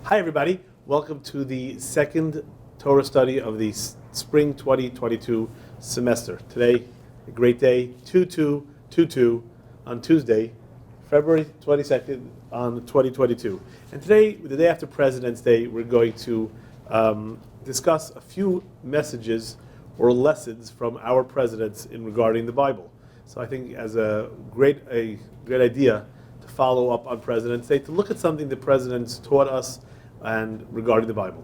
Hi everybody, welcome to the second Torah study of the spring 2022 semester. Today, a great day, 2222 on Tuesday, February 22nd on 2022. And today, the day after President's Day, we're going to discuss a few messages or lessons from our presidents in regarding the Bible. So I think as a great idea to follow up on President's Day, to look at something the presidents taught us and regarding the Bible.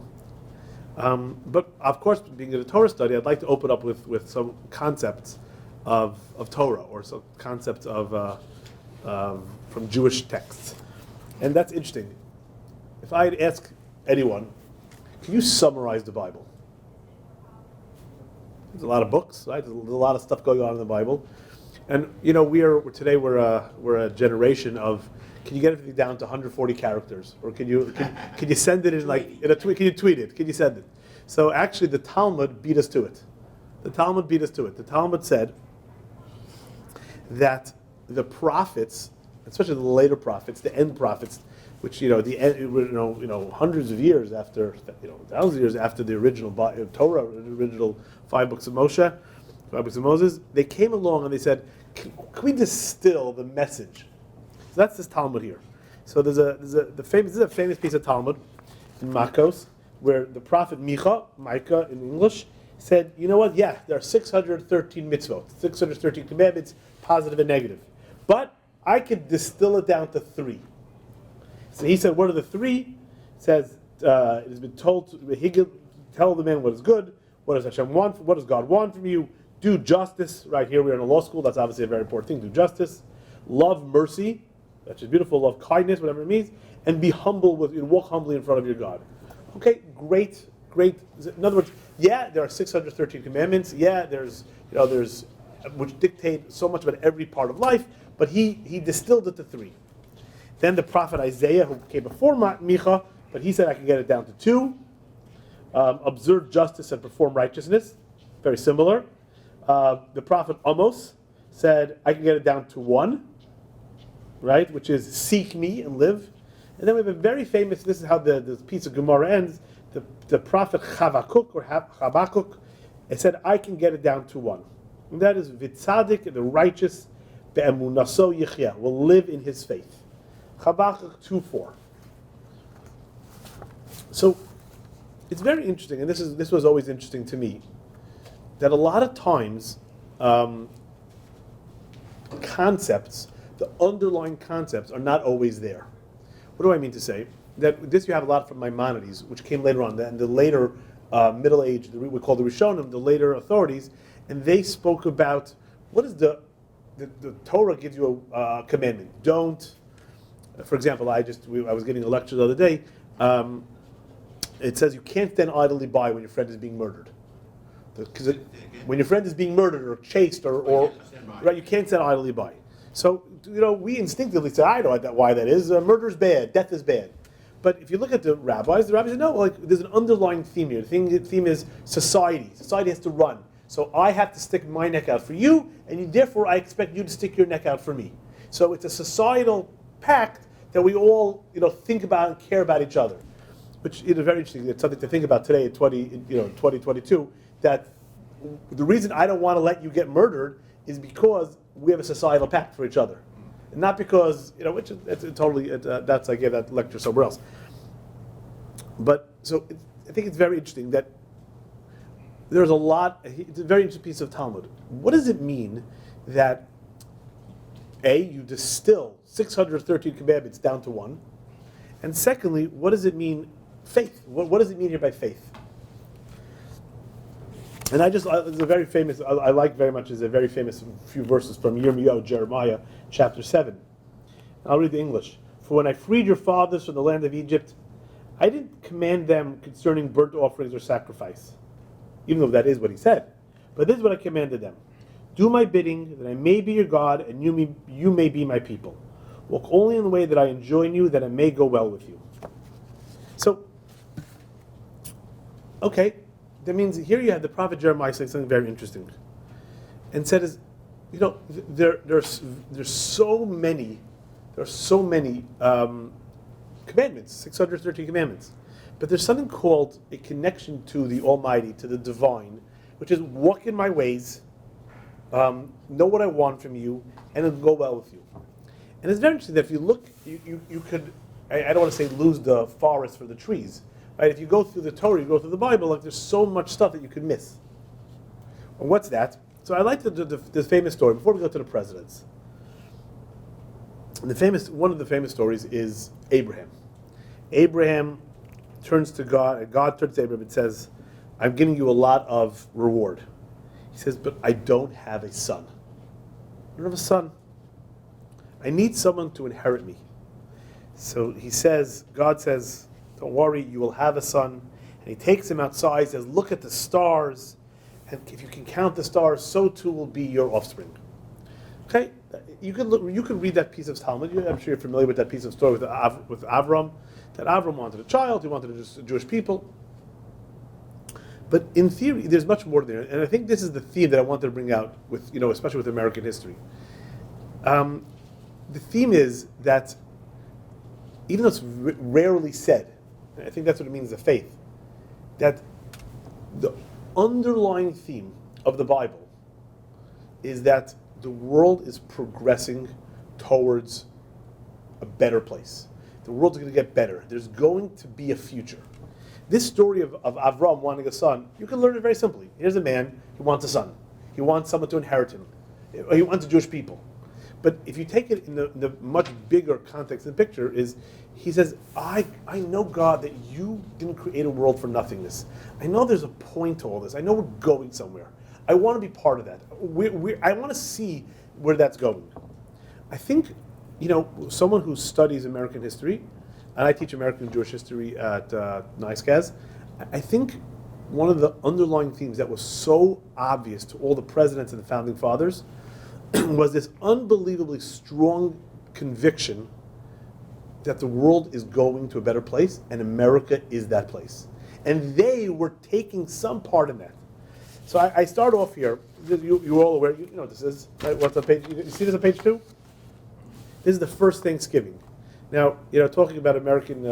But of course, being in a Torah study, I'd like to open up with some concepts of Torah, or some concepts of from Jewish texts. And that's interesting. If I'd ask anyone, can you summarize the Bible? There's a lot of books, right? There's a lot of stuff going on in the Bible. And you know, we're a generation of, can you get everything down to 140 characters, or can you send it in a tweet? Can you tweet it? Can you send it? So actually, the Talmud beat us to it. The Talmud said that the prophets, especially the later prophets, the end prophets, which hundreds of years after, thousands of years after the original Torah, the original 5 books of Moshe, 5 books of Moses, they came along and they said, can we distill the message? So that's this Talmud here. So this is a famous piece of Talmud in Makos, where the prophet Micah in English, said, you know what, yeah, there are 613 mitzvot, 613 commandments, positive and negative. But I could distill it down to 3. So he said, what are the 3? He says, it has been told, tell the man what is good, what does Hashem want, what does God want from you, do justice. Right here, we're in a law school, that's obviously a very important thing, do justice, love mercy, that's just beautiful, love kindness, whatever it means, and be humble walk humbly in front of your God. Okay, great. In other words, yeah, there are 613 commandments, yeah, there's which dictate so much about every part of life, but he distilled it to 3. Then the prophet Isaiah, who came before Micha, but he said I can get it down to 2. Observe justice and perform righteousness, very similar. The prophet Amos said I can get it down to 1, right, which is seek me and live. And then we have a very famous, this is how the piece of Gemara ends, the prophet Habakkuk, it said I can get it down to 1. And that is Vitzadik, the righteous, be'emunaso yichya, will live in his faith. Habakkuk 2:4. So it's very interesting, and this was always interesting to me, that a lot of times concepts, the underlying concepts, are not always there. What do I mean to say? That this you have a lot from Maimonides, which came later on, and the later Middle Age, we call the Rishonim, the later authorities, and they spoke about what is the Torah gives you a commandment. Don't, for example, I was getting a lecture the other day. It says you can't stand idly by when your friend is being murdered. Because when your friend is being murdered or chased or right, you can't stand idly by. So we instinctively say, I know why that is. Murder is bad, death is bad. But if you look at the rabbis say, no, there's an underlying theme here. The theme is society. Society has to run. So I have to stick my neck out for you, and therefore I expect you to stick your neck out for me. So it's a societal pact that we all think about and care about each other, which is very interesting. It's something to think about today in 2022. That the reason I don't want to let you get murdered is because we have a societal pact for each other, and not because which it's totally that's I gave that lecture somewhere else. But so I think it's very interesting that there's a lot. It's a very interesting piece of Talmud. What does it mean that you distill 613 commandments down to 1, and secondly, what does it mean faith? What does it mean here by faith? And it's a very famous, I like very much, is a very famous few verses from Jeremiah chapter 7. I'll read the English. For when I freed your fathers from the land of Egypt, I didn't command them concerning burnt offerings or sacrifice, even though that is what he said. But this is what I commanded them. Do my bidding, that I may be your God, and you may be my people. Walk only in the way that I enjoin you, that it may go well with you. So, okay. That means here you have the prophet Jeremiah saying something very interesting, and said, there's so many commandments, 613 commandments. But there's something called a connection to the Almighty, to the divine, which is walk in my ways, know what I want from you, and it'll go well with you. And it's very interesting that if you look, you could, I don't want to say lose the forest for the trees, right? If you go through the Torah, you go through the Bible, like there's so much stuff that you could miss. And what's that? So I like this famous story, before we go to the presidents. And one of the famous stories is Abraham. Abraham turns to God, and God turns to Abraham and says, I'm giving you a lot of reward. He says, but I don't have a son. I don't have a son. I need someone to inherit me. So God says, don't worry, you will have a son. And he takes him outside, he says, look at the stars, and if you can count the stars, so too will be your offspring. Okay, you could read that piece of Talmud. I'm sure you're familiar with that piece of story with Avram. That Avram wanted a child, he wanted a Jewish people. But in theory, there's much more there, and I think this is the theme that I wanted to bring out with, especially with American history. The theme is that, even though it's rarely said, I think that's what it means as a faith, that the underlying theme of the Bible is that the world is progressing towards a better place. The world's going to get better. There's going to be a future. This story of Avram wanting a son, you can learn it very simply. Here's a man, he wants a son. He wants someone to inherit him. He wants a Jewish people. But if you take it in the much bigger context and picture, he says, I know, God, that you didn't create a world for nothingness. I know there's a point to all this. I know we're going somewhere. I want to be part of that. I want to see where that's going. I think, someone who studies American history, and I teach American Jewish history at NISCAS, I think one of the underlying themes that was so obvious to all the presidents and the founding fathers was this unbelievably strong conviction that the world is going to a better place and America is that place. And they were taking some part in that. So I start off here. You're all aware, you know what this is, right? What's on page, you see this on page 2? This is the first Thanksgiving. Now, talking about American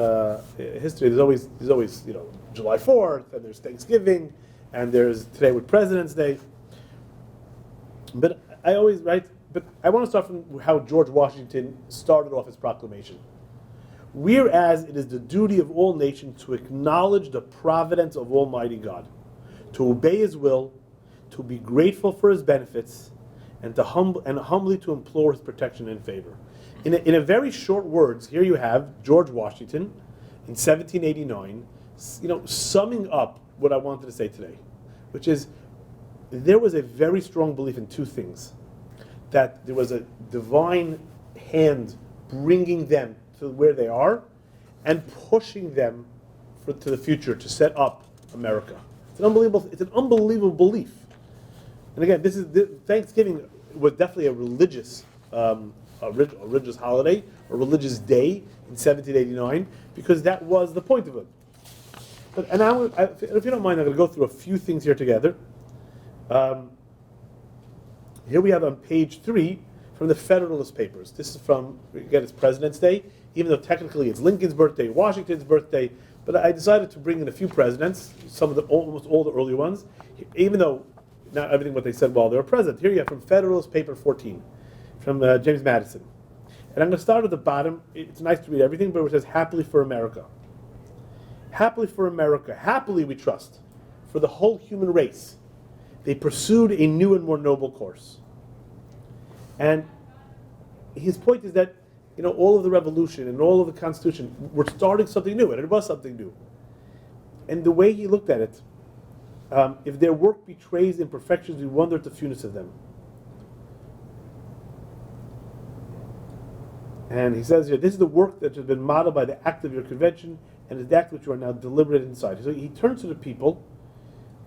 history, there's always July 4th, and there's Thanksgiving, and there's today with President's Day. But I want to start from how George Washington started off his proclamation. Whereas it is the duty of all nations to acknowledge the providence of Almighty God, to obey His will, to be grateful for His benefits, and humbly to implore His protection and favor. In a very short words, here you have George Washington in 1789, summing up what I wanted to say today, which is there was a very strong belief in two things: that there was a divine hand bringing them to where they are, and pushing them to the future to set up America. It's an unbelievable belief. And again, Thanksgiving was definitely a religious holiday, a religious day in 1789, because that was the point of it. If you don't mind, I'm going to go through a few things here together. Here we have on page 3 from the Federalist Papers. This is from, again, it's President's Day, even though technically it's Lincoln's birthday, Washington's birthday, but I decided to bring in a few presidents, almost all the early ones, even though not everything what they said while they were president. Here you have from Federalist Paper 14, from James Madison. And I'm going to start at the bottom. It's nice to read everything, but it says, happily for America. Happily for America. Happily we trust. For the whole human race. They pursued a new and more noble course. And his point is that, all of the revolution and all of the Constitution, we're starting something new, and it was something new. And the way he looked at it, if their work betrays imperfections, we wonder at the fewness of them. And he says here, this is the work that has been modeled by the act of your convention, and is the act which you are now deliberated inside. So he turns to the people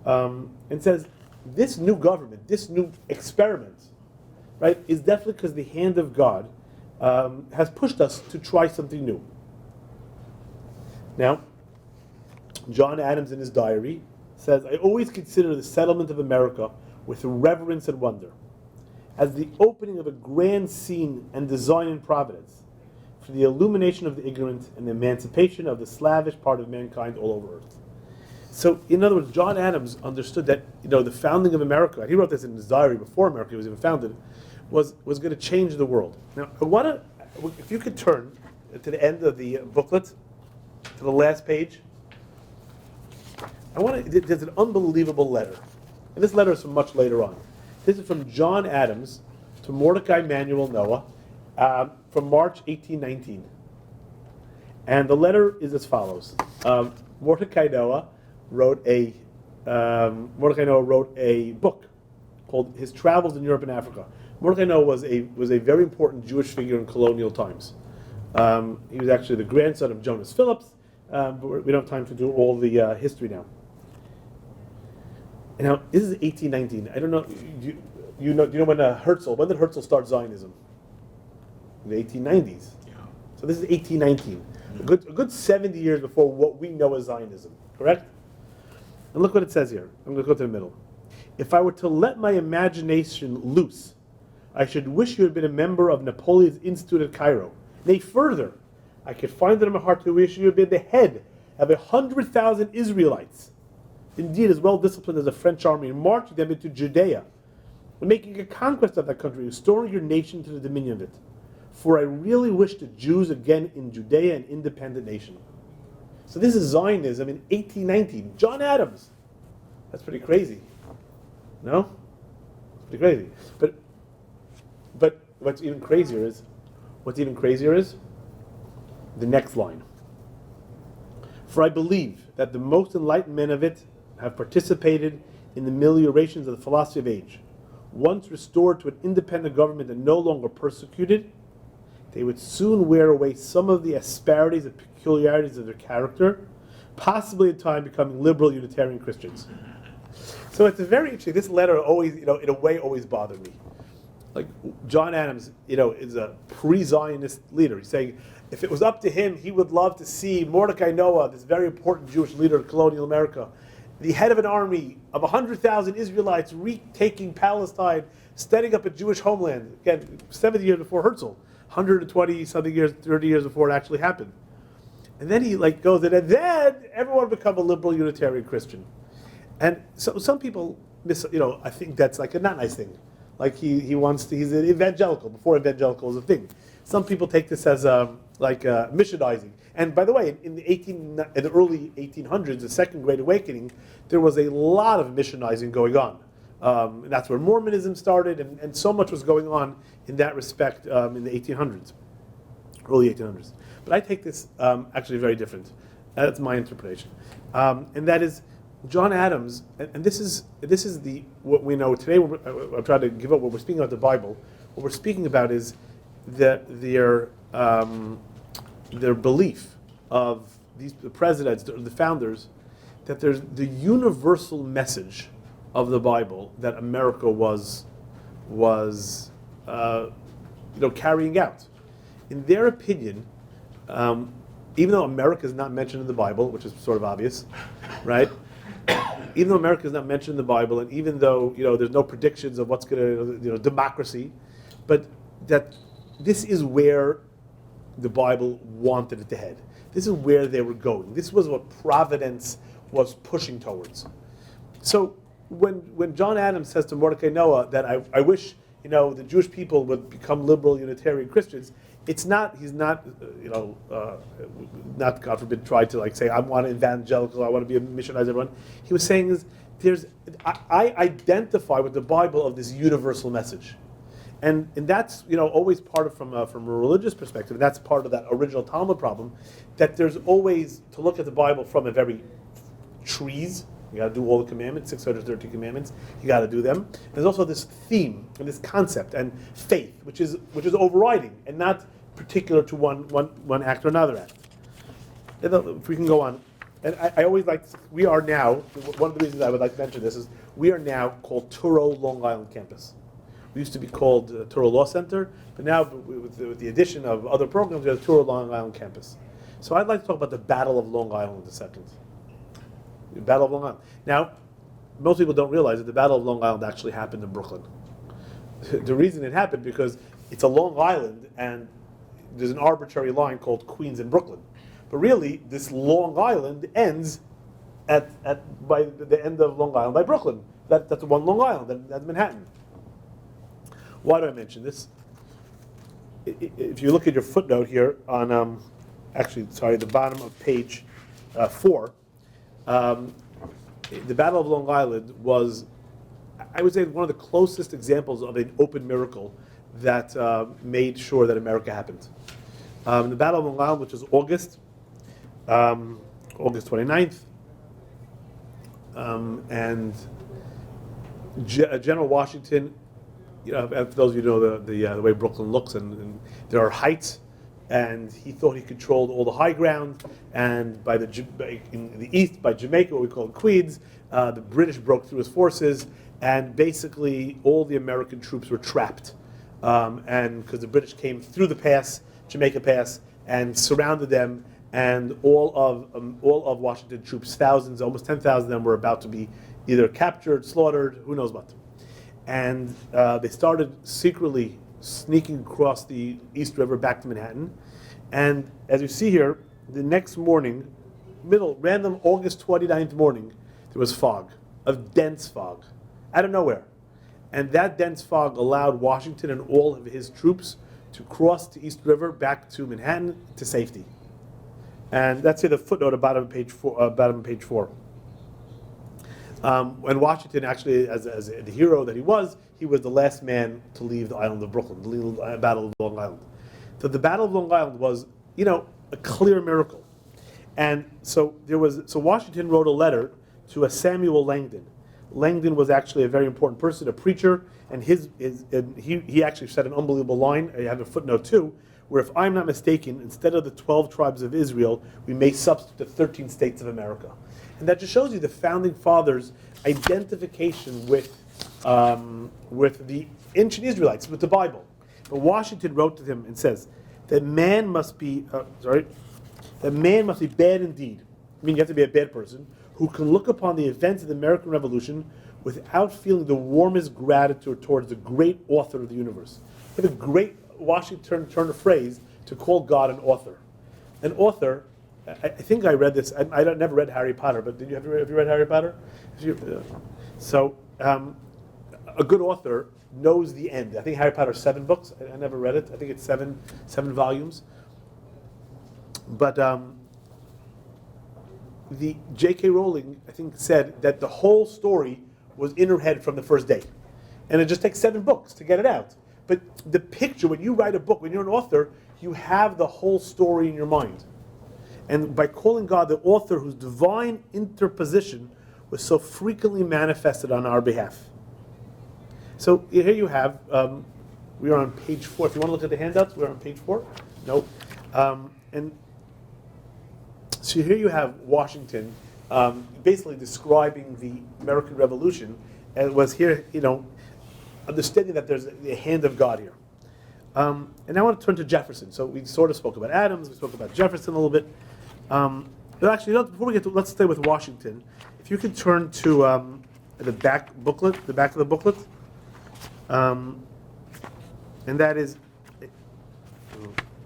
and says, this new government, this new experiment, right, is definitely because the hand of God has pushed us to try something new. Now, John Adams in his diary says, I always consider the settlement of America with reverence and wonder, as the opening of a grand scene and design in providence. for the illumination of the ignorant and the emancipation of the slavish part of mankind all over earth. So, in other words, John Adams understood that the founding of America, he wrote this in his diary before America was even founded, was going to change the world. Now, if you could turn to the end of the booklet, to the last page, there's an unbelievable letter. And this letter is from much later on. This is from John Adams to Mordecai Manuel Noah from March 1819. And the letter is as follows. Mordecai Noah wrote a book called His Travels in Europe and Africa. Mordecai Noah was a very important Jewish figure in colonial times. He was actually the grandson of Jonas Phillips, but we don't have time to do all the history now. And now this is 1819. I don't know. Do you know when when did Herzl start Zionism? In the 1890s. Yeah. So this is 1819. A good 70 years before what we know as Zionism. Correct? And look what it says here. I'm going to go to the middle. If I were to let my imagination loose, I should wish you had been a member of Napoleon's Institute at Cairo. Nay, further, I could find it in my heart to wish you had been the head of 100,000 Israelites, indeed as well disciplined as the French army, and marching them into Judea, and making a conquest of that country, restoring your nation to the dominion of it. For I really wish the Jews again in Judea an independent nation. So this is Zionism in 1819. John Adams. That's pretty crazy. No? It's pretty crazy. But what's even crazier is the next line. For I believe that the most enlightened men of it have participated in the ameliorations of the philosophy of age. Once restored to an independent government and no longer persecuted, they would soon wear away some of the asperities and peculiarities of their character, possibly in time becoming liberal Unitarian Christians. So it's very interesting. This letter always, in a way, always bothered me. Like John Adams, is a pre-Zionist leader. He's saying if it was up to him, he would love to see Mordecai Noah, this very important Jewish leader of colonial America, the head of an army of 100,000 Israelites retaking Palestine, setting up a Jewish homeland. Again, 70 years before Herzl, 120-something years, 30 years before it actually happened. And then he goes in, and then everyone become a liberal Unitarian Christian. And so some people I think that's like a not nice thing. Like he's an evangelical before evangelical was a thing. Some people take this as missionizing. And by the way, in the early 1800s, the Second Great Awakening, there was a lot of missionizing going on. And that's where Mormonism started, and so much was going on in that respect in the 1800s, early 1800s. But I take this actually very different. That's my interpretation, and that is John Adams, and this is what we know today. I'm trying to give up what we're speaking about the Bible. What we're speaking about is their belief of the presidents, the founders, that there's the universal message of the Bible that America was carrying out. In their opinion, even though America is not mentioned in the Bible, which is sort of obvious, right? Even though America is not mentioned in the Bible, and even though there's no predictions of what's going to democracy, but that this is where the Bible wanted it to head. This is where they were going. This was what Providence was pushing towards. So when John Adams says to Mordecai Noah that I wish the Jewish people would become liberal Unitarian Christians, he's not God forbid tried to say I want to evangelical, I want to be a missionize everyone. He was saying I identify with the Bible of this universal message. And that's always part of from a religious perspective. And that's part of that original Talmud problem, that there's always to look at the Bible from a very trees. You got to do all the commandments, 613 commandments. You got to do them. There's also this theme and this concept and faith, which is overriding and not particular to one act or another act. If we can go on, and I always we are now, one of the reasons I would like to mention this is we are now called Touro Long Island Campus. We used to be called Touro Law Center, but now with the addition of other programs, we have Touro Long Island Campus. So I'd like to talk about the Battle of Long Island in a second. The Battle of Long Island. Now, most people don't realize that the Battle of Long Island actually happened in Brooklyn. The reason it happened because it's a Long Island, and there's an arbitrary line called Queens and Brooklyn. But really, this Long Island ends by the end of Long Island by Brooklyn. That's one Long Island, that's Manhattan. Why do I mention this? If you look at your footnote here on, the bottom of page 4, the Battle of Long Island was, I would say, one of the closest examples of an open miracle that made sure that America happened. The Battle of Long Island, which was August 29th, and General Washington, for those of you who know the way Brooklyn looks, and there are heights, and he thought he controlled all the high ground, and in the east, by Jamaica, what we call Queens, the British broke through his forces, and basically all the American troops were trapped, and because the British came through the pass, Jamaica Pass, and surrounded them, and all of Washington troops, thousands, almost 10,000 of them, were about to be either captured, slaughtered, who knows what. And they started secretly sneaking across the East River back to Manhattan. And as you see here, the next morning, random August 29th morning, there was fog, a dense fog, out of nowhere. And that dense fog allowed Washington and all of his troops to cross the East River back to Manhattan to safety. And that's here the footnote at bottom of page 4. And Washington actually, as the hero that he was the last man to leave the island of Brooklyn, the Battle of Long Island. So the Battle of Long Island was, a clear miracle. And so Washington wrote a letter to a Samuel Langdon. Langdon was actually a very important person, a preacher, and he actually said an unbelievable line. I have a footnote too, where if I'm not mistaken, instead of the 12 tribes of Israel, we may substitute the 13 states of America. And that just shows you the founding fathers' identification with the ancient Israelites, with the Bible. But Washington wrote to him and says that man must be bad indeed. I mean, you have to be a bad person who can look upon the events of the American Revolution without feeling the warmest gratitude towards the great author of the universe. What a great Washington turned a phrase to call God an author. An author. I think I read this. I never read Harry Potter, but have you read Harry Potter? A good author knows the end. I think Harry Potter is 7 books. I never read it. I think it's seven volumes. But the J.K. Rowling, I think, said that the whole story was in her head from the first day, and it just takes 7 books to get it out. But the picture, when you write a book, when you're an author, you have the whole story in your mind. And by calling God the author whose divine interposition was so frequently manifested on our behalf. So here you have, we are on page 4. If you want to look at the handouts, we're on page 4. No. And so here you have Washington basically describing the American Revolution, and was here, understanding that there's a hand of God here. And I want to turn to Jefferson. So we sort of spoke about Adams, we spoke about Jefferson a little bit. But actually, before we get to, let's stay with Washington. If you could turn to the back of the booklet, and that is,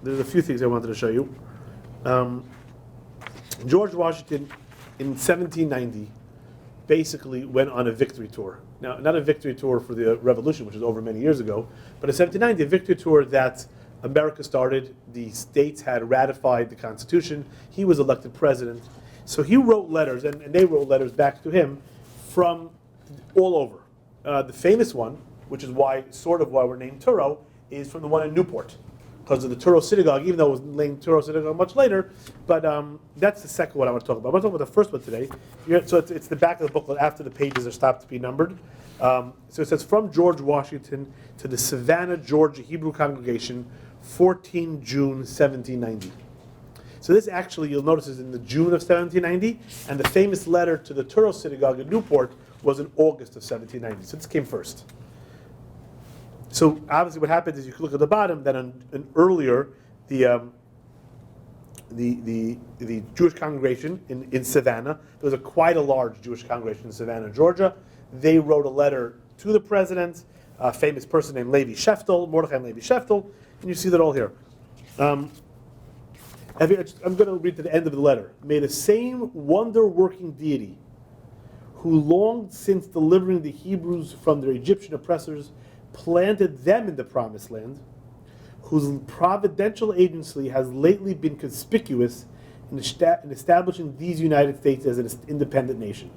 there's a few things I wanted to show you. George Washington, in 1790, basically went on a victory tour. Now, not a victory tour for the Revolution, which was over many years ago, but in 1790, a victory tour that America started. The states had ratified the Constitution. He was elected president. So he wrote letters, and they wrote letters back to him from all over. The famous one, which is why we're named Touro, is from the one in Newport, because of the Touro Synagogue, even though it was named Touro Synagogue much later. But that's the second one I want to talk about. I want to talk about the first one today. So it's the back of the booklet after the pages are stopped to be numbered. So it says, from George Washington to the Savannah, Georgia Hebrew Congregation, 14 June 1790. So this actually, you'll notice, is in the June of 1790, and the famous letter to the Touro Synagogue in Newport was in August of 1790. So this came first. So obviously what happens is, you can look at the bottom, that an earlier, the Jewish congregation in Savannah, there was quite a large Jewish congregation in Savannah, Georgia. They wrote a letter to the president, a famous person named Mordechai Levi Sheftel, and you see that all here. Um, I'm going to read to the end of the letter. May the same wonder-working deity who longed since delivering the Hebrews from their Egyptian oppressors planted them in the promised land, whose providential agency has lately been conspicuous in establishing these United States as an independent nation.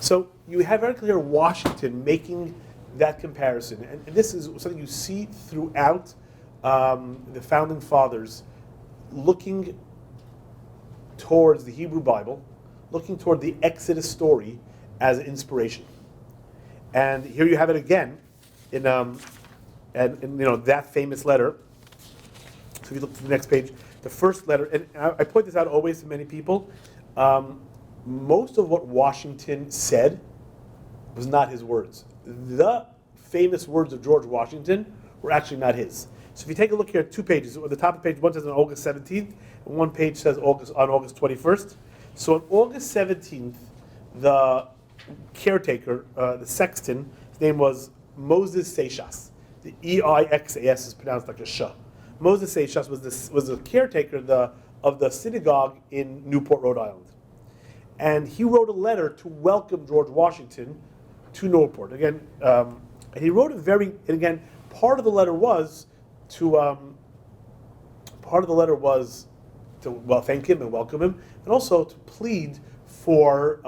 So you have very clear Washington making that comparison. And this is something you see throughout the Founding Fathers, looking towards the Hebrew Bible, looking toward the Exodus story as an inspiration. And here you have it again in that famous letter. So if you look to the next page, the first letter, and I point this out always to many people, most of what Washington said was not his words. The famous words of George Washington were actually not his. So if you take a look here at 2 pages, on the top of the page, one says on August 17th, and one page says on August 21st. So on August 17th, the caretaker, the sexton, his name was Moses Seixas. The E-I-X-A-S is pronounced like a sh. Moses Seixas was the caretaker of the synagogue in Newport, Rhode Island. And he wrote a letter to welcome George Washington to Newport. Again, and he wrote it part of the letter was to thank him and welcome him, and also to plead for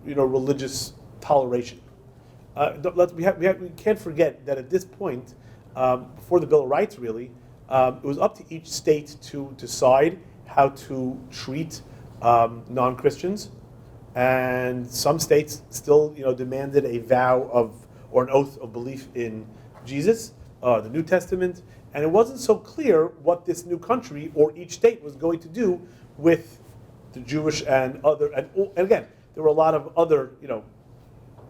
religious toleration. We can't forget that at this point, before the Bill of Rights, really, it was up to each state to decide how to treat non-Christians, and some states still demanded a vow or an oath of belief in Jesus, the New Testament. And it wasn't so clear what this new country or each state was going to do with the Jewish and other. And again, there were a lot of other,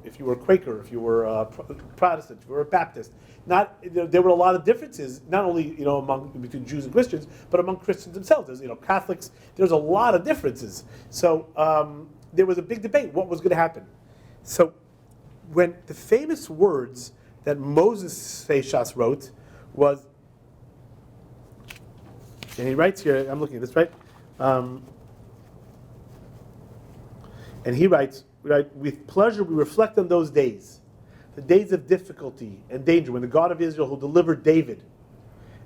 if you were a Quaker, if you were a Protestant, if you were a Baptist, there were a lot of differences, not only between Jews and Christians, but among Christians themselves. There's Catholics. There's a lot of differences. So there was a big debate what was going to happen. So when the famous words that Moses Seixas wrote was. And he writes here, I'm looking at this, right? And he writes, with pleasure we reflect on those days, the days of difficulty and danger, when the God of Israel who delivered David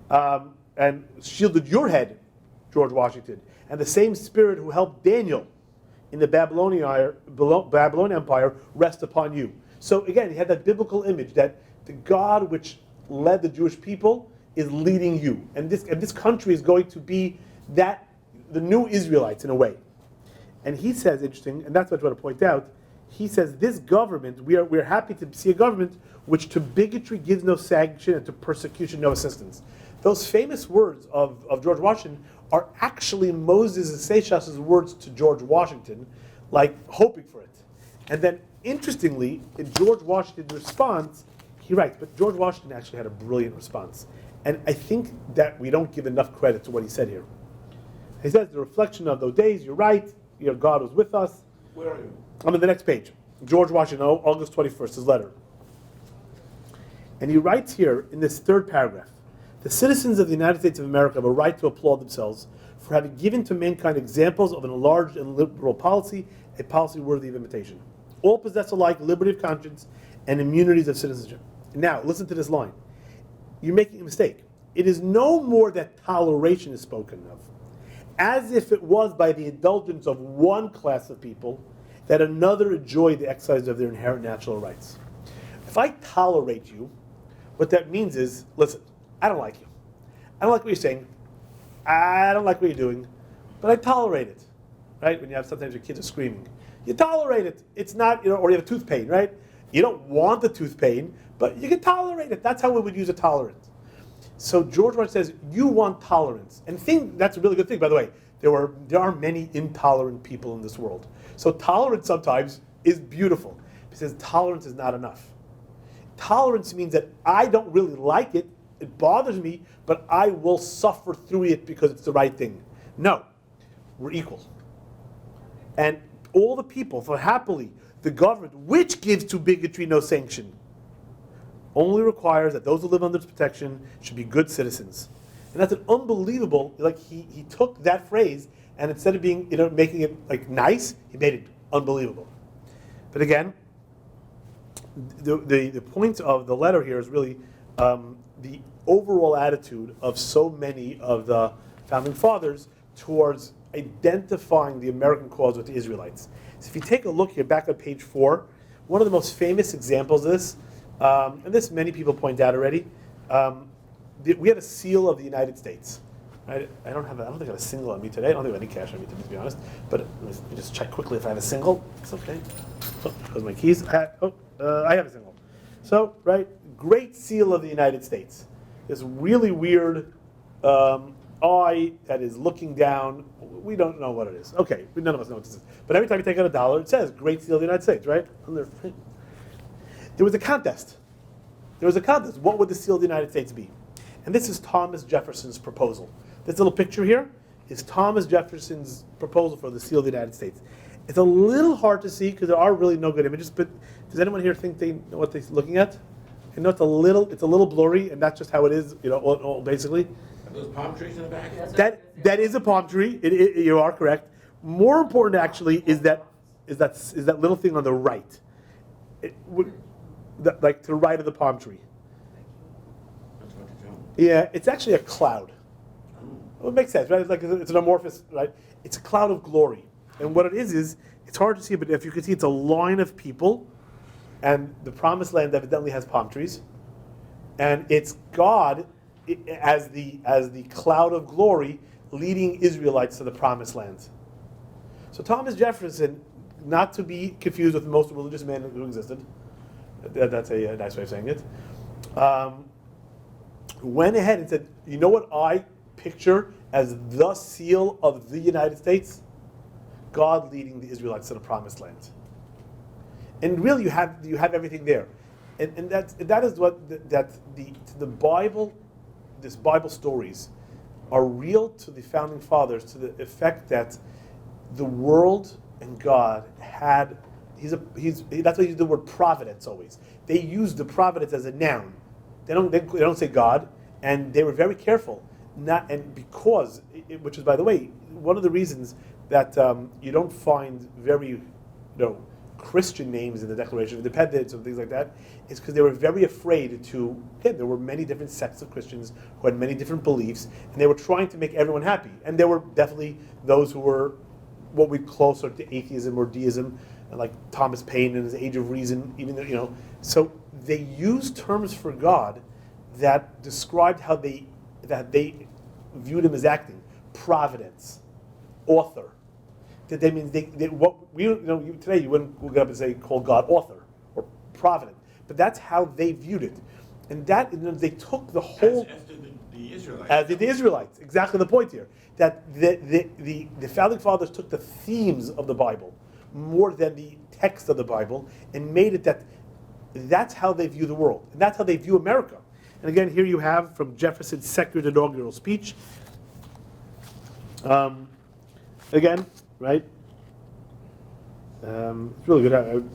and shielded your head, George Washington, and the same spirit who helped Daniel in the Babylonian Empire rest upon you. So again, he had that biblical image that the God which led the Jewish people is leading you. And this country is going to be the new Israelites in a way. And he says, interesting, and that's what I want to point out, he says, this government, we're happy to see a government which to bigotry gives no sanction and to persecution no assistance. Those famous words of George Washington are actually Moses Seixas' words to George Washington, like hoping for it. And then, interestingly, in George Washington's response, he writes, but George Washington actually had a brilliant response. And I think that we don't give enough credit to what he said here. He says, the reflection of those days, you're right, God was with us. Where are you? I'm on the next page. George Washington, August 21st, his letter. And he writes here in this third paragraph, the citizens of the United States of America have a right to applaud themselves for having given to mankind examples of an enlarged and liberal policy, a policy worthy of imitation. All possess alike liberty of conscience and immunities of citizenship. Now, listen to this line. You're making a mistake. It is no more that toleration is spoken of, as if it was by the indulgence of one class of people that another enjoyed the exercise of their inherent natural rights. If I tolerate you, what that means is, listen, I don't like you. I don't like what you're saying. I don't like what you're doing, but I tolerate it, right? When you have sometimes your kids are screaming, you tolerate it. It's not, or you have a tooth pain, right? You don't want the tooth pain, but you can tolerate it. That's how we would use a tolerance. So George Washington says, you want tolerance. And that's a really good thing, by the way. There are many intolerant people in this world. So tolerance sometimes is beautiful. He says tolerance is not enough. Tolerance means that I don't really like it, it bothers me, but I will suffer through it because it's the right thing. No, we're equal. And all the people, for happily, the government, which gives to bigotry no sanction, only requires that those who live under its protection should be good citizens. And that's an unbelievable, like he took that phrase and instead of being, making it like nice, he made it unbelievable. But again, the point of the letter here is really the overall attitude of so many of the founding fathers towards identifying the American cause with the Israelites. So if you take a look here, back on page 4, one of the most famous examples of this, and this many people point out already, we had a seal of the United States. I don't think I have a single on me today. I don't think I have any cash on me today, to be honest. But let me just check quickly if I have a single. It's okay. Oh, those are my keys. I have a single. So, right, great seal of the United States. This really weird eye that is looking down. We don't know what it is. Okay, none of us know what this is. But every time you take out a dollar, it says Great Seal of the United States, right? There was a contest. What would the seal of the United States be? And this is Thomas Jefferson's proposal. This little picture here is Thomas Jefferson's proposal for the seal of the United States. It's a little hard to see because there are really no good images, but does anyone here think they know what they're looking at? You know, it's a little blurry, and that's just how it is, basically. Are those palm trees in the back? That is a palm tree. You are correct. More important, actually, is that little thing on the right, like to the right of the palm tree. That's what you're telling me. Yeah, it's actually a cloud. Well, it makes sense, right? It's an amorphous, right? It's a cloud of glory, and what it is it's hard to see, but if you can see, it's a line of people, and the Promised Land evidently has palm trees, and it's God as the cloud of glory leading Israelites to the Promised Land. So Thomas Jefferson, not to be confused with the most religious man who existed, that's a nice way of saying it, went ahead and said, you know what I picture as the seal of the United States? God leading the Israelites to the Promised Land. And really you have everything there. And that is what the Bible, this Bible stories are real to the founding fathers to the effect that the world and God had that's why they use the word providence always. They use the providence as a noun. They don't say God, and they were very careful. Which is, by the way, one of the reasons that you don't find very, Christian names in the Declaration of Independence and things like that, is because they were very afraid to. Again, there were many different sects of Christians who had many different beliefs, and they were trying to make everyone happy. And there were definitely those who were what we'd closer to atheism or deism, like Thomas Paine in his Age of Reason. Even though, so they used terms for God that described how they viewed him as acting. Providence, author. That they mean today you wouldn't get up and say call God author or provident, but that's how they viewed it, and that they took the whole As did the Israelites. As did the Israelites. Exactly the point here. That the founding fathers took the themes of the Bible more than the text of the Bible and made it that's how they view the world, and that's how they view America. And again, here you have from Jefferson's second inaugural speech. Again, right? It's really good.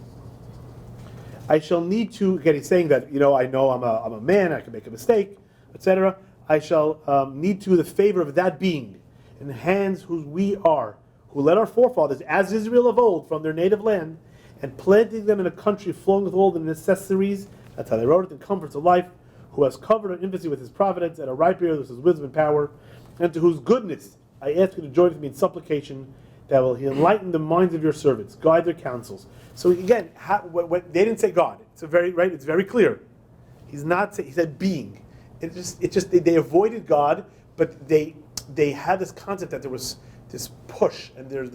I shall need to. Again, he's saying that I know I'm a man. I can make a mistake, etc. I shall need to the favor of that being in the hands whose we are, who led our forefathers, as Israel of old, from their native land, and planting them in a country flowing with all the necessaries. That's how they wrote it, and comforts of life. Who has covered our infancy with his providence, at a ripe year with his wisdom and power, and to whose goodness I ask you to join with me in supplication, that will he enlighten the minds of your servants, guide their counsels. So again, they didn't say God. It's It's very clear. He said being. They avoided God, but they had this concept that there was this push and there's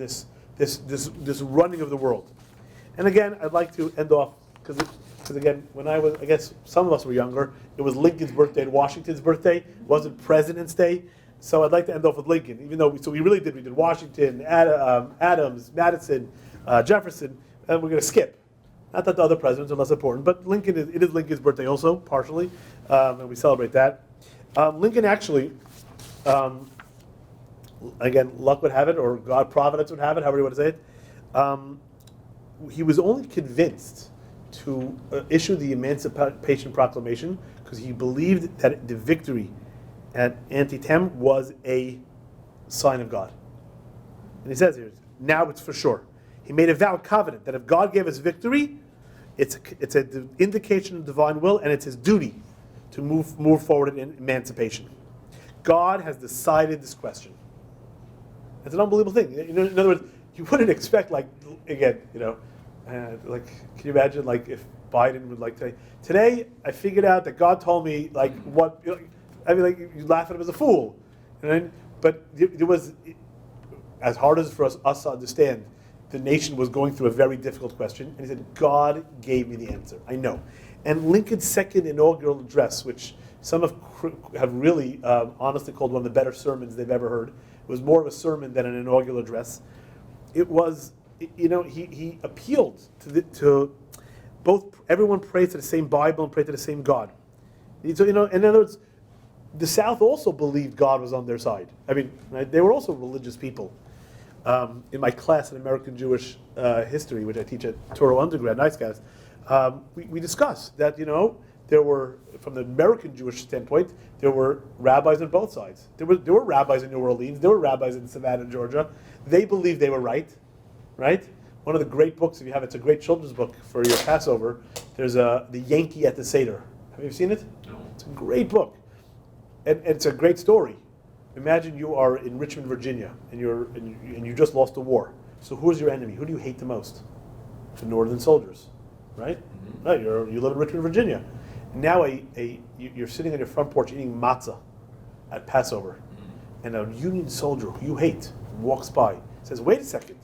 this running of the world. And again, I'd like to end off because again, when I guess some of us were younger, it was Lincoln's birthday and Washington's birthday. It wasn't President's Day. So I'd like to end off with Lincoln, even though we did Washington, Adams, Madison, Jefferson, and we're going to skip. Not that the other presidents are less important, but Lincoln it is Lincoln's birthday also, partially, and we celebrate that. Lincoln actually, again, luck would have it, or God providence would have it, however you want to say it. He was only convinced to issue the Emancipation Proclamation because he believed that the victory at Antietam was a sign of God. And he says here, now it's for sure. He made a vow covenant that if God gave us victory, it's an indication of divine will, and it's his duty to move forward in emancipation. God has decided this question. It's an unbelievable thing. In other words, you wouldn't expect, like, again, like, can you imagine, like, if Biden would like to say, today I figured out that God told me, like, what, I mean, like, you laugh at him as a fool. But it was, as hard as for us to understand, the nation was going through a very difficult question, and he said, God gave me the answer. I know. And Lincoln's second inaugural address, which some have really honestly called one of the better sermons they've ever heard, it was more of a sermon than an inaugural address. It was, he appealed to both, everyone prays to the same Bible and prays to the same God. So, in other words, the South also believed God was on their side. I mean, right, they were also religious people. In my class in American Jewish history, which I teach at Touro undergrad, nice guys, we discussed that, there were, from the American Jewish standpoint, there were rabbis on both sides. There were rabbis in New Orleans, there were rabbis in Savannah, Georgia. They believed they were right? One of the great books, if you have, it's a great children's book for your Passover. There's The Yankee at the Seder. Have you seen it? No. It's a great book. And it's a great story. Imagine you are in Richmond, Virginia, and you just lost a war. So who's your enemy? Who do you hate the most? The Northern soldiers, right? Mm-hmm. Right. You live in Richmond, Virginia. Now you're sitting on your front porch eating matzah at Passover, and a Union soldier who you hate walks by, says, "Wait a second,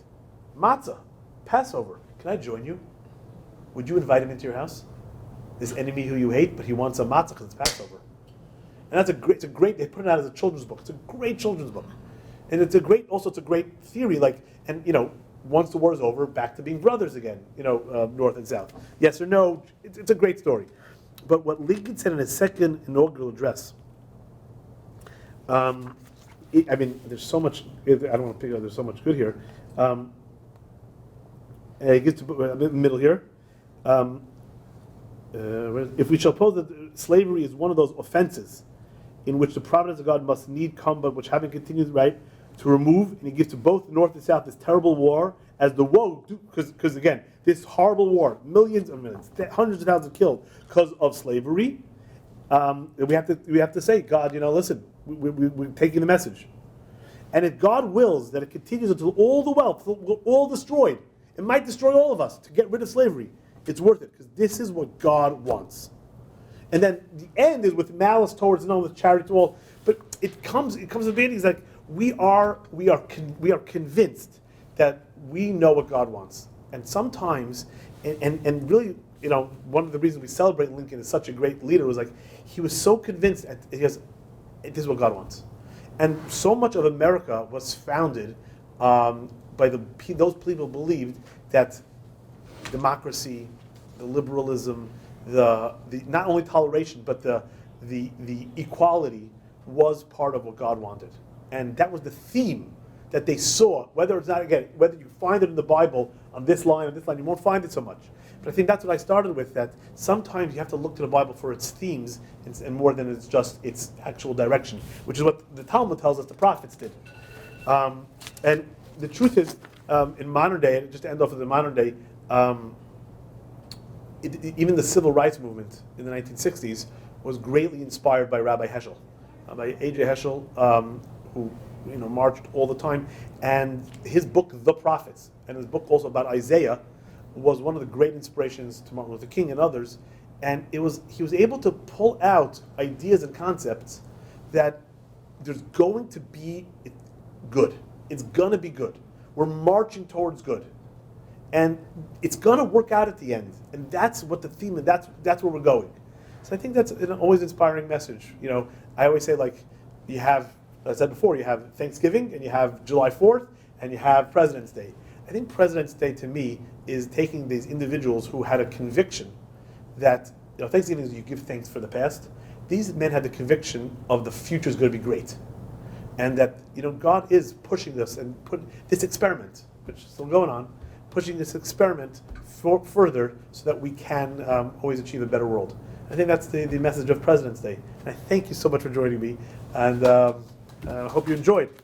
matzah, Passover. Can I join you? Would you invite him into your house? This enemy who you hate, but he wants a matzah because it's Passover." And it's a great, they put it out as a children's book. It's a great children's book. And it's a great theory, once the war is over, back to being brothers again, North and South. Yes or no, it's a great story. But what Lincoln said in his second inaugural address, there's so much, I don't want to pick up, there's so much good here. It gets to in the middle here. If we shall suppose that slavery is one of those offenses in which the providence of God must need come, but which having continued right to remove, and he gives to both North and South this terrible war as the woe, because again, this horrible war, millions of millions, hundreds of thousands killed because of slavery. We have to say, God, listen, we're taking the message, and if God wills that it continues until all the wealth, all destroyed, it might destroy all of us to get rid of slavery. It's worth it because this is what God wants. And then the end is with malice towards none, with charity to all. But it comes to the beginning. It's like we are convinced that we know what God wants. And sometimes, and really, one of the reasons we celebrate Lincoln as such a great leader was like he was so convinced that this is what God wants. And so much of America was founded by those people who believed that democracy, the liberalism, the not only toleration but the equality was part of what God wanted, and that was the theme that they saw. Whether you find it in the Bible on this line or this line, you won't find it so much. But I think that's what I started with. That sometimes you have to look to the Bible for its themes and more than it's just its actual direction, which is what the Talmud tells us the prophets did. And the truth is, in modern day, just to end off with the modern day. Even the civil rights movement in the 1960s was greatly inspired by Rabbi Heschel, by A.J. Heschel, who marched all the time, and his book The Prophets, and his book also about Isaiah, was one of the great inspirations to Martin Luther King and others. And he was able to pull out ideas and concepts that there's going to be good. It's going to be good. We're marching towards good. And it's going to work out at the end. And that's what the theme, and that's where we're going. So I think that's an always inspiring message. I always say, like, you have, as I said before, you have Thanksgiving, and you have July 4th, and you have President's Day. I think President's Day, to me, is taking these individuals who had a conviction that, Thanksgiving is you give thanks for the past. These men had the conviction of the future is going to be great. And that, God is pushing us and put this experiment, which is still going on, pushing this experiment further so that we can always achieve a better world. I think that's the message of President's Day. I thank you so much for joining me, and I hope you enjoyed.